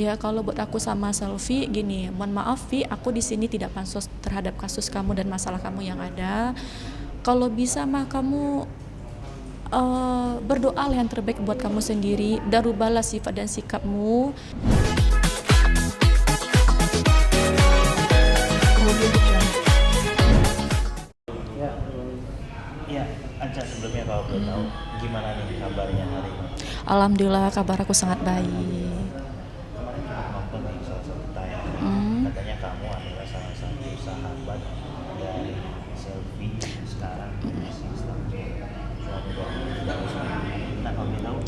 Ya kalau buat aku sama selfie gini, mohon maaf Vi, aku di sini tidak pansos terhadap kasus kamu dan masalah kamu yang ada. Kalau bisa mah kamu berdoalah yang terbaik buat kamu sendiri dan rubahlah sifat dan sikapmu. Ya, ya, Anca sebelumnya kalau boleh tahu gimana nih kabarnya hari ini? Alhamdulillah kabar aku sangat baik. Kemarin juga nonton di salah satu tayangan, Hmm. katanya kamu adalah salah satu sahabat dari Selfie sekarang masih status suami dan suami. Nah kalau boleh tahu,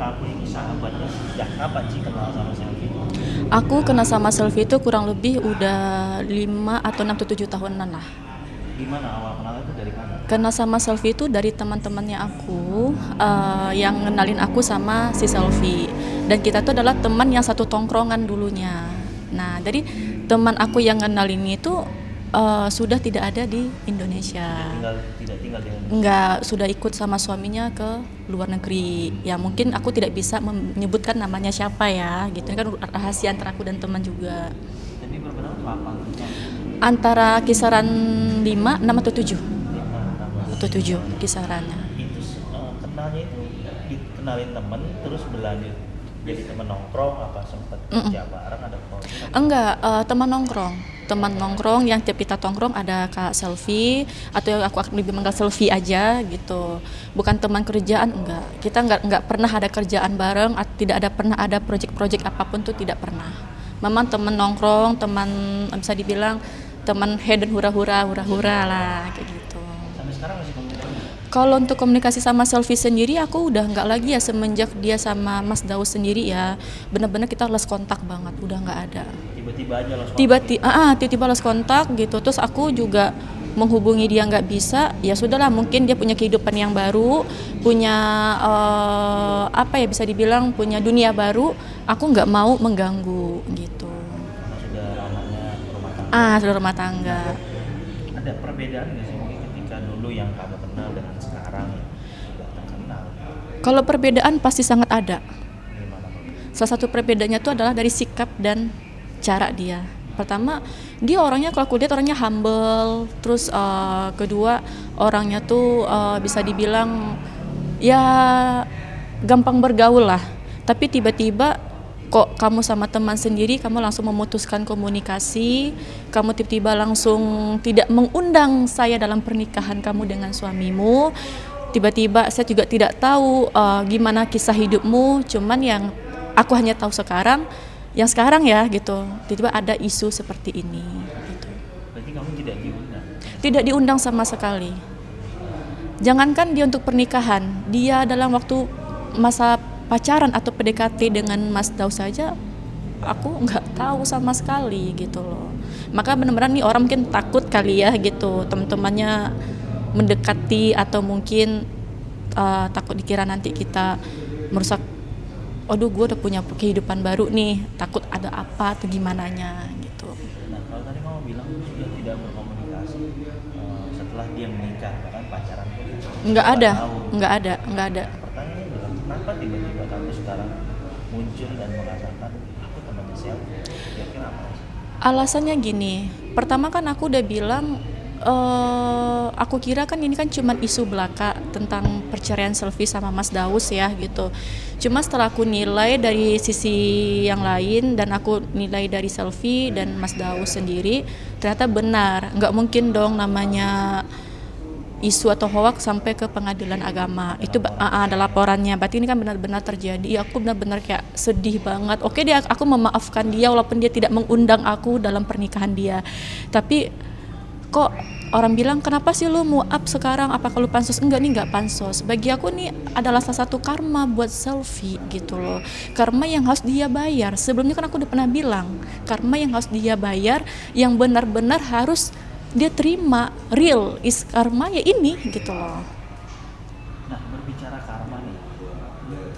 kamu ini sahabatnya sejak kapan sih kenal sama Selfie? Aku kenal sama selfie itu kurang lebih udah 5 atau 6 atau 7 tahunan lah. Gimana awal kenal itu dari mana? Kenal sama selfie itu dari teman-temannya aku yang ngenalin aku sama si selfie. Dan kita tuh adalah teman yang satu tongkrongan dulunya. Nah, dari teman aku yang ngenalin itu sudah tidak ada di Indonesia. Tidak tinggal di Indonesia. Enggak, sudah ikut sama suaminya ke luar negeri. Ya mungkin aku tidak bisa menyebutkan namanya siapa ya, gitu. Ini kan rahasia antara aku dan teman juga. Tapi berkenal kapan? Antara kisaran 5, 6 atau 7. Nama Atau 7 kisarannya. itu kenalnya itu dikenalin temen terus berlanjut jadi temen nongkrong apa sempet kerja bareng ada koordinasi? Enggak, teman nongkrong yang tiap kita tongkrong ada Kak Selfie atau aku akan lebih manggil Selfie aja gitu. Bukan teman kerjaan, enggak. Kita enggak pernah ada kerjaan bareng, tidak ada pernah ada project-project apapun tuh tidak pernah. Memang teman nongkrong, teman bisa dibilang teman hedon hura-hura lah kayak gitu. Sampai sekarang masih komunikasi? Kalau untuk komunikasi sama Selfie sendiri aku udah nggak lagi ya semenjak dia sama Mas Daus sendiri ya, benar-benar kita lost kontak banget, udah nggak ada. Tiba-tiba aja lost Tiba-tiba lost kontak gitu, terus aku juga menghubungi dia nggak bisa, ya sudahlah mungkin dia punya kehidupan yang baru, punya apa ya bisa dibilang punya dunia baru, aku nggak mau mengganggu gitu. karena sudah ramanya rumah tangga. Sudah rumah tangga. Ada perbedaan nggak sih mungkin ketika dulu yang kamu kenal dengan sekarang yang sudah terkenal? Kalau perbedaan pasti sangat ada. Gimana? Salah satu perbedaannya itu adalah dari sikap dan cara dia. Pertama, dia orangnya kalau aku lihat orangnya humble. Terus kedua, orangnya tuh bisa dibilang ya gampang bergaul lah. Tapi tiba-tiba kok kamu sama teman sendiri, kamu langsung memutuskan komunikasi, kamu tiba-tiba langsung tidak mengundang saya dalam pernikahan kamu dengan suamimu. Tiba-tiba saya juga tidak tahu gimana kisah hidupmu, cuman yang aku hanya tahu sekarang ya gitu, tiba-tiba ada isu seperti ini gitu. Berarti kamu tidak diundang? Tidak diundang sama sekali. Jangankan dia untuk pernikahan, dia dalam waktu masa pacaran atau PDKT dengan Mas Daus saja aku nggak tahu sama sekali gitu loh. Maka benar-benar nih orang mungkin takut kali ya gitu, teman-temannya mendekati atau mungkin takut dikira nanti kita merusak. Aduh, gue udah punya kehidupan baru nih, takut ada apa atau gimananya gitu. Nah kalau tadi kamu bilang sudah tidak berkomunikasi setelah dia menikah bahkan pacaran pun Nggak ada, 4 tahun. nggak ada. Pertanyaannya adalah kenapa tiba-tiba kamu sekarang muncul dan mengatakan aku temannya Selfie? Kira-kira apa sih? Alasannya gini, pertama kan aku udah bilang aku kira kan ini kan cuman isu belaka tentang perceraian Selfie sama Mas Daus ya gitu. Cuma setelah aku nilai dari sisi yang lain dan aku nilai dari Selfie dan Mas Daus sendiri, ternyata benar, nggak mungkin dong namanya isu atau hoax sampai ke pengadilan agama. Itu ada laporannya. Berarti ini kan benar-benar terjadi. Aku benar-benar kayak sedih banget. Oke, aku memaafkan dia walaupun dia tidak mengundang aku dalam pernikahan dia. Tapi kok orang bilang kenapa sih lu mau up sekarang, apa kalau pansos? Enggak, nih nggak pansos. Bagi aku nih adalah salah satu karma buat Selfie gitu loh, karma yang harus dia bayar. Sebelumnya kan aku udah pernah bilang karma yang harus dia bayar, yang benar-benar harus dia terima, real is karma ya ini gitu loh. Nah berbicara karma nih,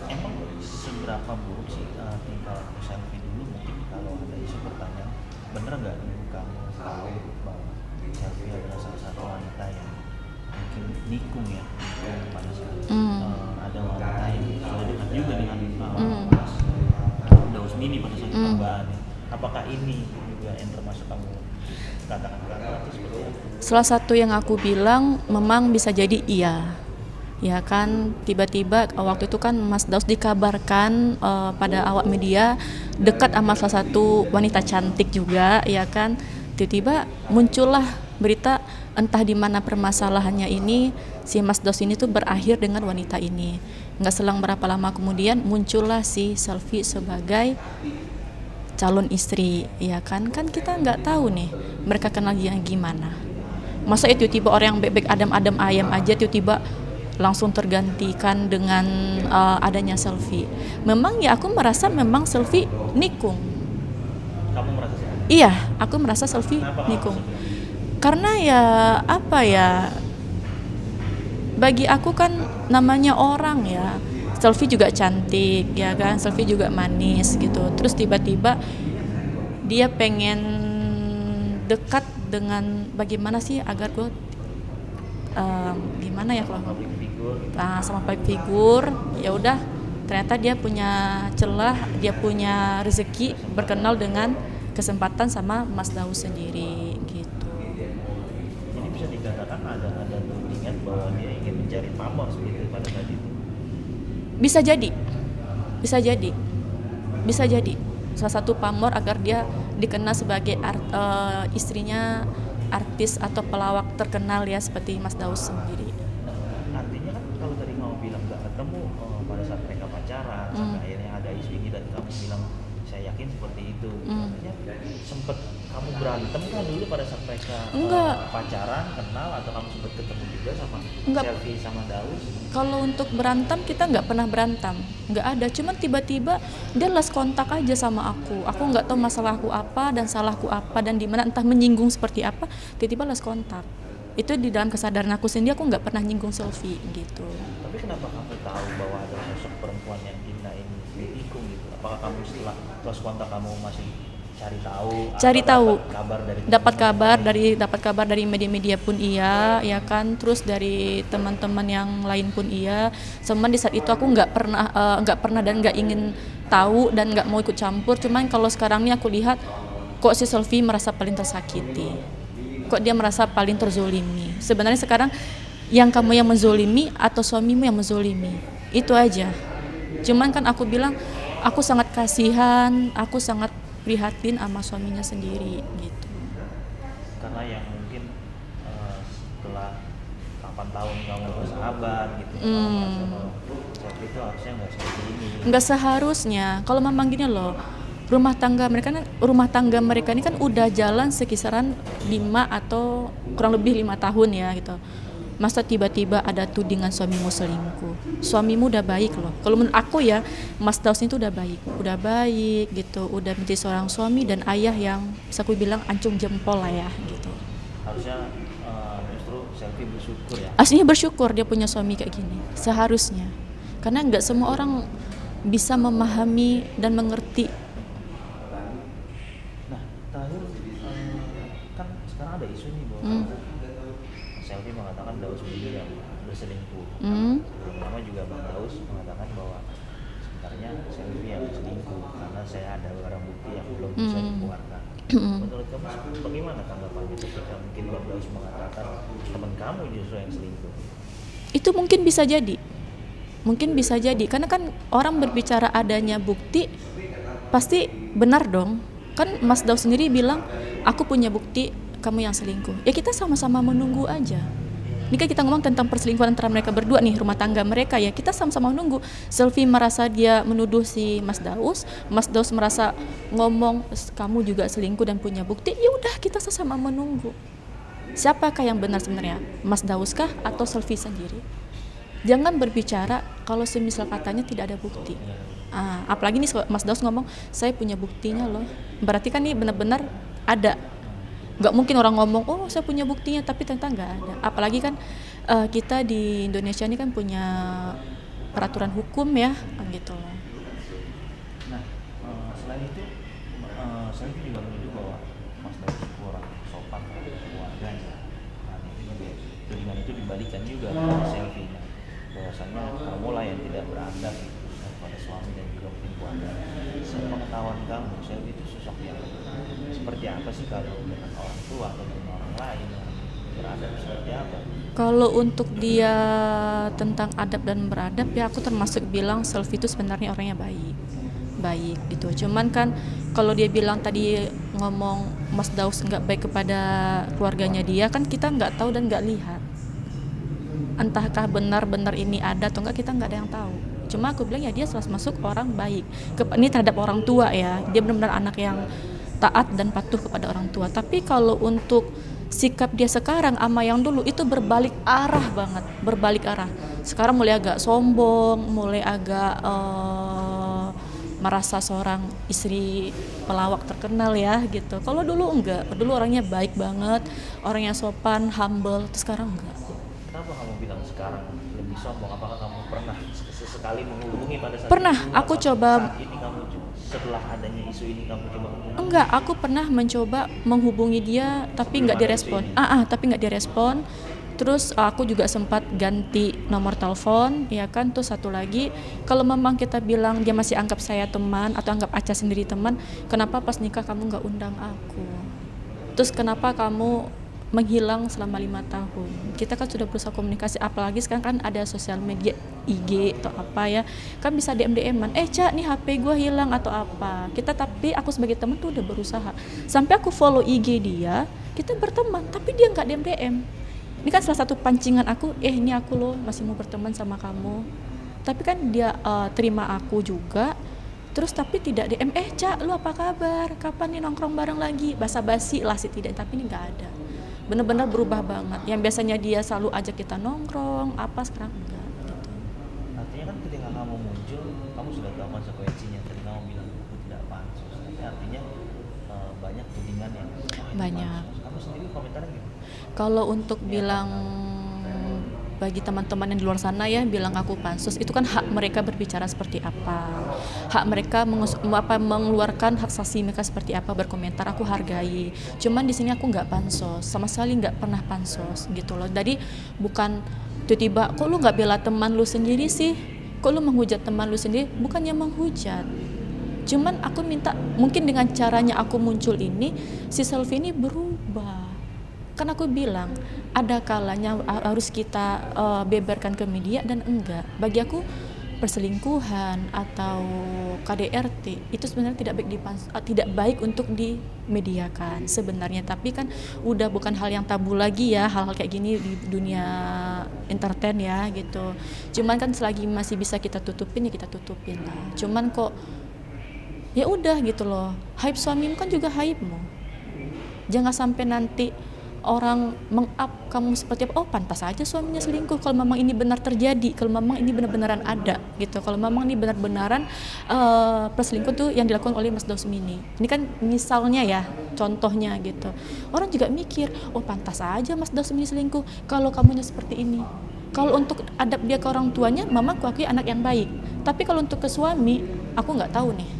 emang seberapa buruk sih tingkah laku Selfie dulu? Mungkin kalau ada isu pertanyaan, bener nggak dulu kamu tahu bahwa Selfie adalah salah satu wanita yang mungkin nikung ya, nikung pada saat ada wanita yang sudah dekat juga dengan Mas Daus Mini pada saat itu apakah ini juga yang termasuk kamu katakan atau seperti apa? Salah satu yang aku bilang memang bisa jadi iya. Ya kan, tiba-tiba waktu itu kan Mas Daus dikabarkan pada awak media dekat sama salah satu wanita cantik juga, ya kan. Tiba-tiba muncullah berita entah di mana permasalahannya ini, si Mas Daus ini tuh berakhir dengan wanita ini. Nggak selang berapa lama kemudian muncullah si Selvi sebagai calon istri, ya kan. Kan kita nggak tahu nih mereka kenal gimana. Masa itu tiba-tiba orang yang bebek adam-adam ayam aja tiba-tiba langsung tergantikan dengan adanya Selvi. Memang ya aku merasa memang Selvi nikung. Kamu merasa seperti itu? Iya, aku merasa Selvi Kenapa kamu nikung. merasa seperti itu? Karena ya apa ya, bagi aku kan namanya orang ya, Selvi juga cantik ya kan, Selvi juga manis gitu. Terus tiba-tiba dia pengen dekat dengan bagaimana sih agar gue gimana ya kalau Public figure gitu. sama public figure, ya udah ternyata dia punya celah, dia punya rezeki berkenal dengan kesempatan sama Mas Daus sendiri gitu. Jadi bisa dikatakan ada tudingan bahwa dia ingin mencari pamor seperti pada saat itu. Bisa jadi, bisa jadi, bisa jadi salah satu pamor agar dia dikenal sebagai istrinya artis atau pelawak terkenal ya seperti Mas Daus sendiri. Artinya kan kalau tadi kamu bilang gak ketemu pada saat mereka pacaran sampai akhirnya ada isu ini dan kamu bilang saya yakin seperti itu. Artinya sempet kamu berantem kan dulu pada saat mereka Enggak. pacaran, kenal, atau kamu sempet ketemu juga sama Enggak. Selvi sama Daus? Kalau untuk berantem kita nggak pernah berantem, nggak ada. Cuman tiba-tiba dia lost kontak aja sama aku. Aku nggak tahu masalahku apa dan salahku apa dan di mana, entah menyinggung seperti apa. Tiba-tiba lost kontak. Itu di dalam kesadaran aku sendiri, aku nggak pernah nyinggung Selvi gitu. Tapi kenapa kamu tahu bahwa ada sosok perempuan yang Gina ini ditikung gitu? Apakah kamu setelah close kontak kamu masih cari tahu? Cari atau tahu. Dapat kabar dari Media-media pun iya, ya kan. Terus dari teman-teman yang lain pun iya. Cuman di saat itu aku nggak pernah dan nggak ingin tahu dan nggak mau ikut campur. Cuman kalau sekarang ini aku lihat kok si Selvi merasa paling tersakiti. Kok dia merasa paling terzolimi. Sebenarnya sekarang yang kamu yang menzolimi atau suamimu yang menzolimi, itu aja. Cuman kan aku bilang aku sangat kasihan, aku sangat prihatin sama suaminya sendiri gitu. karena yang mungkin setelah 8 tahun kamu bersahabat gitu, kamu merasa bahwa Selvi itu harusnya nggak seperti ini. Nggak seharusnya. Kalau memang gini loh, rumah tangga mereka ini kan udah jalan sekisaran 5 atau kurang lebih 5 tahun ya gitu. Masa tiba-tiba ada tudingan suamimu selingkuh? Suamimu udah baik loh. Kalau menurut aku ya, Mas Daus itu udah baik gitu. Udah menjadi seorang suami dan ayah yang bisa aku bilang ancung jempol lah ya gitu. Harusnya justru Selvi bersyukur ya. Aslinya bersyukur dia punya suami kayak gini. Seharusnya. Karena nggak semua orang bisa memahami dan mengerti. Nah, terakhir kan sekarang ada isu nih bahwa Selvi mengatakan Daus sendiri yang berselingkuh. Belum lama juga Bang Daus mengatakan bahwa sebenarnya Selvi yang selingkuh karena saya ada barang bukti yang belum bisa dikeluarkan. Menurut kamu bagaimana tanggapannya ketika mungkin Bang Daus mengatakan teman kamu justru yang selingkuh? Itu mungkin bisa jadi karena kan orang berbicara adanya bukti pasti benar dong. Kan Mas Daus sendiri bilang aku punya bukti kamu yang selingkuh. Ya kita sama-sama menunggu aja. Ini kan kita ngomong tentang perselingkuhan antara mereka berdua nih, rumah tangga mereka ya. Kita sama-sama menunggu. Selvi merasa dia menuduh si Mas Daus merasa ngomong kamu juga selingkuh dan punya bukti. Ya udah kita sama-sama menunggu. Siapakah yang benar sebenarnya? Mas Daus kah atau Selvi sendiri? Jangan berbicara kalau semisal katanya tidak ada bukti. Apalagi nih Mas Daus ngomong saya punya buktinya loh. Berarti kan ini benar-benar ada. Nggak mungkin orang ngomong oh saya punya buktinya tapi ternyata nggak ada. Apalagi kan kita di Indonesia ini kan punya peraturan hukum ya gitu loh. Nah, selain itu Selvi juga menuduh bahwa Mas Daus kurang sopan terhadap keluarganya. Nah, tudingan itu dibalikan juga kepada Selvi. Bahwasanya kamu lah yang tidak beradab. kepada suami dan juga mungkin keluarga. Sepengetahuan kamu, Selvi itu sosok yang seperti apa sih kalau dengan orang tua atau dengan orang lain, beradab seperti apa? Kalau untuk dia tentang adab dan beradab ya aku termasuk bilang Selvi itu sebenarnya orangnya baik gitu. Cuman kan kalau dia bilang tadi ngomong Mas Daus nggak baik kepada keluarganya dia, kan kita nggak tahu dan nggak lihat. Entahkah benar-benar ini ada atau enggak, kita nggak ada yang tahu. Cuma aku bilang ya dia selalu masuk orang baik. Ini terhadap orang tua ya, dia benar-benar anak yang taat dan patuh kepada orang tua. Tapi kalau untuk sikap dia sekarang sama yang dulu itu berbalik arah banget, berbalik arah. Sekarang mulai agak sombong, mulai agak merasa seorang istri pelawak terkenal ya gitu. Kalau dulu enggak, dulu orangnya baik banget, orangnya sopan, humble. Terus sekarang enggak. Kenapa kamu bilang sekarang lebih sombong? Apakah kamu pernah sesekali menghubungi pada saat Pernah, itu? aku Apakah coba. saat ini kamu setelah adanya isu ini kamu coba menghubungi? Enggak, aku pernah mencoba menghubungi dia tapi nggak direspon. Tapi nggak direspon. Terus aku juga sempat ganti nomor telepon, ya kan. Terus satu lagi, kalau memang kita bilang dia masih anggap saya teman atau anggap Aca sendiri teman, kenapa pas nikah kamu nggak undang aku? Terus kenapa kamu menghilang selama 5 tahun? Kita kan sudah berusaha komunikasi, apalagi sekarang kan ada sosial media IG atau apa ya, kan bisa DM-an, Ca nih HP gue hilang atau apa. Tapi aku sebagai teman tuh udah berusaha, sampai aku follow IG dia, kita berteman, tapi dia nggak DM. Ini kan salah satu pancingan aku, ini aku loh masih mau berteman sama kamu. Tapi kan dia terima aku juga. Terus tapi tidak DM, Ca lu apa kabar? Kapan nih nongkrong bareng lagi? Basa-basi lah sih, tidak, tapi ini nggak ada. Bener-bener berubah banget. Yang biasanya dia selalu ajak kita nongkrong, apa sekarang enggak gitu. Artinya kan ketika kamu muncul, kamu sudah tahu konsekuensinya. Tadi kamu bilang aku tidak pansus. Tapi artinya banyak tudingan yang Banyak. pansus. Kamu sendiri komentarnya gimana? Kalau untuk bilang bagi teman-teman yang di luar sana ya, bilang aku pansus, itu kan hak mereka berbicara seperti apa, hak mereka mengeluarkan hak saksi mereka seperti apa, berkomentar, aku hargai. Cuman di sini aku nggak pansos, sama sekali nggak pernah pansos gitu loh. Jadi bukan tiba-tiba kok lu nggak bela teman lu sendiri sih, kok lu menghujat teman lu sendiri. Bukannya menghujat, cuman aku minta mungkin dengan caranya aku muncul ini, si Selvi ini berubah. Kan aku bilang ada kalanya harus kita beberkan ke media dan enggak. Bagi aku perselingkuhan atau KDRT itu sebenarnya tidak baik untuk dimediakan sebenarnya. Tapi kan udah bukan hal yang tabu lagi ya, hal-hal kayak gini di dunia entertain ya gitu. Cuman kan selagi masih bisa kita tutupin ya kita tutupin lah. Cuman kok ya udah gitu loh, hype suamimu kan juga hypemu. Jangan sampai nanti orang meng-up kamu seperti apa, pantas aja suaminya selingkuh kalau memang ini benar terjadi, kalau memang ini benar-benaran ada gitu, kalau memang ini benar-benaran perselingkuh tuh yang dilakukan oleh Mas Dausmini. Ini kan misalnya ya, contohnya gitu. Orang juga mikir, pantas aja Mas Dausmini selingkuh kalau kamunya seperti ini. Kalau untuk adab dia ke orang tuanya, mama aku akui anak yang baik. Tapi kalau untuk ke suami, aku nggak tahu nih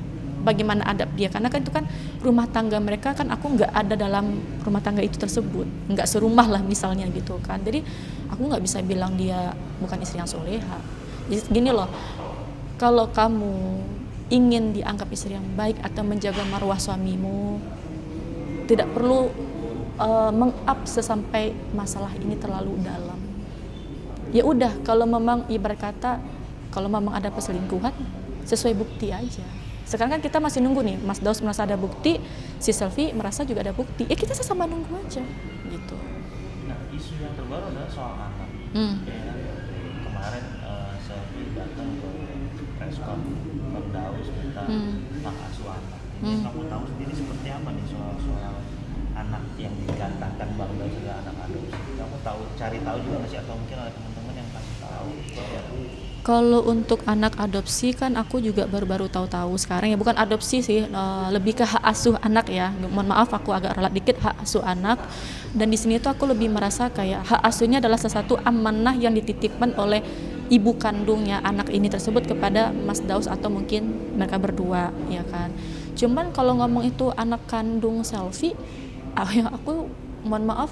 bagaimana adab dia, karena kan itu kan rumah tangga mereka, kan aku nggak ada dalam rumah tangga itu tersebut, nggak serumah lah misalnya gitu kan. Jadi aku nggak bisa bilang dia bukan istri yang soleha. Jadi gini loh, kalau kamu ingin dianggap istri yang baik atau menjaga marwah suamimu, tidak perlu meng-up sesampai masalah ini terlalu dalam. Ya udah, kalau memang ibarat kata, kalau memang ada perselingkuhan, sesuai bukti aja. Sekarang kan kita masih nunggu nih, Mas Daus merasa ada bukti, si Selvi merasa juga ada bukti. Ya kita sama nunggu aja gitu. Nah, isu yang terbaru adalah soal anak. Ya, kemarin Selvi datang ke preskon Bang Daus minta hak asuh anak. Ini kamu tahu sendiri seperti apa nih soal anak yang digantangkan Bang Daus adalah anak adopsi. Kamu cari tahu juga nggak sih, atau mungkin ada teman-teman yang kasih tahu? Kalau untuk anak adopsi kan aku juga baru-baru tahu sekarang ya, bukan adopsi sih, lebih ke hak asuh anak ya. Mohon maaf aku agak ralat dikit, hak asuh anak. Dan di sini tuh aku lebih merasa kayak hak asuhnya adalah sesuatu amanah yang dititipkan oleh ibu kandungnya anak ini tersebut kepada Mas Daus atau mungkin mereka berdua ya kan. Cuman kalau ngomong itu anak kandung Selvi, aku mohon maaf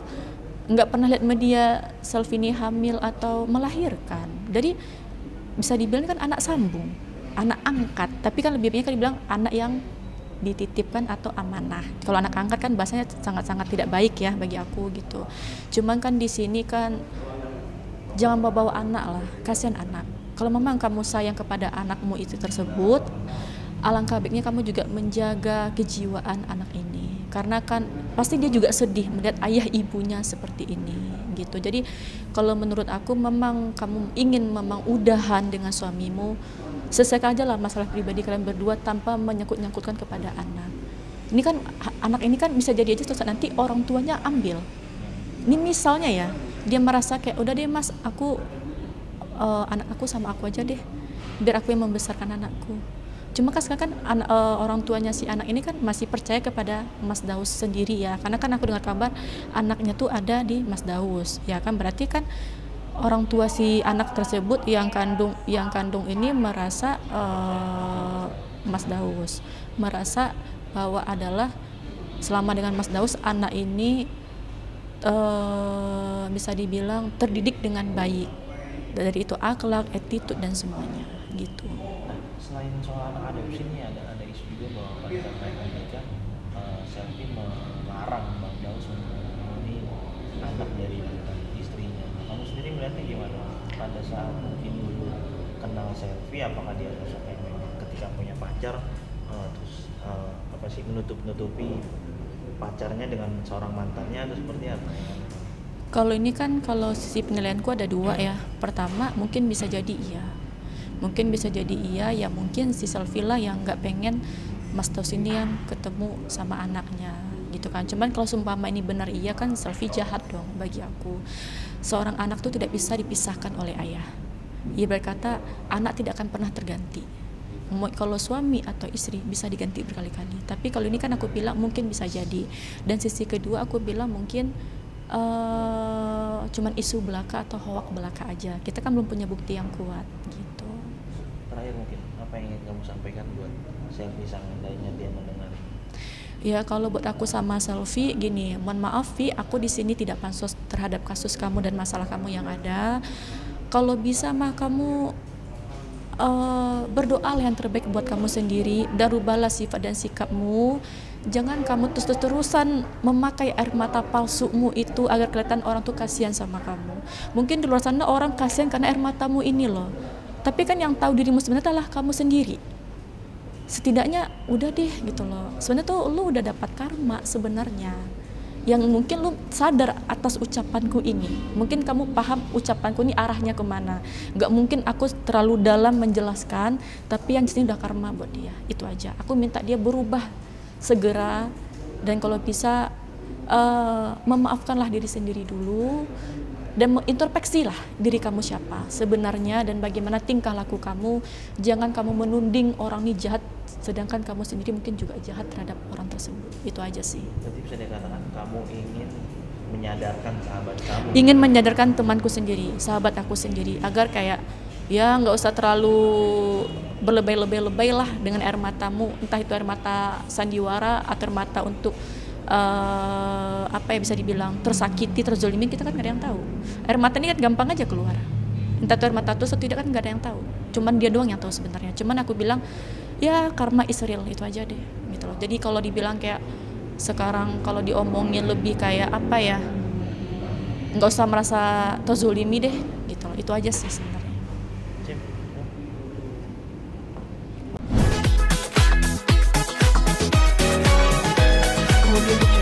nggak pernah lihat media Selvi ini hamil atau melahirkan. Jadi bisa dibilang kan anak sambung. anak angkat, tapi kan lebih banyak kan dibilang anak yang dititipkan atau amanah. Kalau anak angkat kan bahasanya sangat-sangat tidak baik ya bagi aku gitu. Cuman kan di sini kan jangan bawa anak lah, kasihan anak. Kalau memang kamu sayang kepada anakmu itu tersebut, alangkah baiknya kamu juga menjaga kejiwaan anak ini. Karena kan pasti dia juga sedih melihat ayah ibunya seperti ini gitu. Jadi kalau menurut aku memang kamu ingin memang udahan dengan suamimu, selesaikan aja lah masalah pribadi kalian berdua tanpa menyangkut-nyangkutkan kepada anak. Ini kan anak ini kan bisa jadi aja suatu saat nanti orang tuanya ambil. Ini misalnya ya, dia merasa kayak udah deh mas, aku anak aku sama aku aja deh, biar aku yang membesarkan anakku. Cuma kan sekarang kan orang tuanya si anak ini kan masih percaya kepada Mas Daus sendiri ya, karena kan aku dengar kabar anaknya tuh ada di Mas Daus ya kan, berarti kan orang tua si anak tersebut yang kandung ini merasa Mas Daus merasa bahwa adalah selama dengan Mas Daus anak ini bisa dibilang terdidik dengan baik, dari itu akhlak, attitude dan semuanya gitu. Nah, selain soal anak adopsi ini ada isu juga bahwa pada saat mereka menikah, Selvi melarang Bang Daus untuk menemui anak dari mantan istrinya. Nah, kamu sendiri melihatnya gimana? Pada saat mungkin dulu kenal Selvi, apakah dia sosok yang memang ketika punya pacar terus apa sih menutupi pacarnya dengan seorang mantannya atau seperti apa? Kalau ini kan kalau sisi penilaianku ada dua ya. Pertama mungkin bisa jadi iya. Mungkin bisa jadi iya ya, mungkin si Selvi lah yang nggak pengen Mas Daus ini yang ketemu sama anaknya gitu kan. Cuman kalau sumpama ini benar iya kan Selvi jahat dong bagi aku. Seorang anak tuh tidak bisa dipisahkan oleh ayah. Ia berkata anak tidak akan pernah terganti. Kalau suami atau istri bisa diganti berkali-kali. Tapi kalau ini kan aku bilang mungkin bisa jadi. Dan sisi kedua aku bilang mungkin cuman isu belaka atau hoak belaka aja. Kita kan belum punya bukti yang kuat gitu. Terakhir mungkin apa yang ingin kamu sampaikan buat Selvi seandainya dia mendengar? Ya kalau buat aku sama Selvi gini, mohon maaf Vi, aku di sini tidak pansos terhadap kasus kamu dan masalah kamu yang ada. Kalau bisa mah kamu berdoa yang terbaik buat kamu sendiri dan rubahlah sifat dan sikapmu. Jangan kamu terus-terusan memakai air mata palsumu itu agar kelihatan orang tuh kasihan sama kamu. Mungkin di luar sana orang kasihan karena air matamu ini loh. Tapi kan yang tahu dirimu sebenarnya adalah kamu sendiri. Setidaknya udah deh gitu loh. Sebenarnya tuh lu udah dapat karma sebenarnya. Yang mungkin lu sadar atas ucapanku ini. Mungkin kamu paham ucapanku ini arahnya kemana. Gak mungkin aku terlalu dalam menjelaskan, tapi yang di sini udah karma buat dia. Itu aja. Aku minta dia berubah segera, dan kalau bisa memaafkanlah diri sendiri dulu dan introspeksilah diri kamu siapa sebenarnya dan bagaimana tingkah laku kamu. Jangan kamu menuding orang ini jahat sedangkan kamu sendiri mungkin juga jahat terhadap orang tersebut. Itu aja sih. Berarti bisa dikatakan kamu ingin menyadarkan sahabat kamu, Ingin menyadarkan temanku sendiri, sahabat aku sendiri, agar kayak ya nggak usah terlalu berlebay-lebay lah dengan air matamu, entah itu air mata sandiwara atau air mata untuk apa ya bisa dibilang tersakiti, terzolimi, kita kan nggak ada yang tahu. Air mata ini kan gampang aja keluar, entah itu air mata itu atau tidak kan nggak ada yang tahu, cuman dia doang yang tahu sebenarnya. Cuman aku bilang ya karma is real, itu aja deh gitu loh. Jadi kalau dibilang kayak sekarang kalau diomongin lebih kayak apa ya, nggak usah merasa terzolimi deh gitu loh. Itu aja sih sebenarnya. Kemudian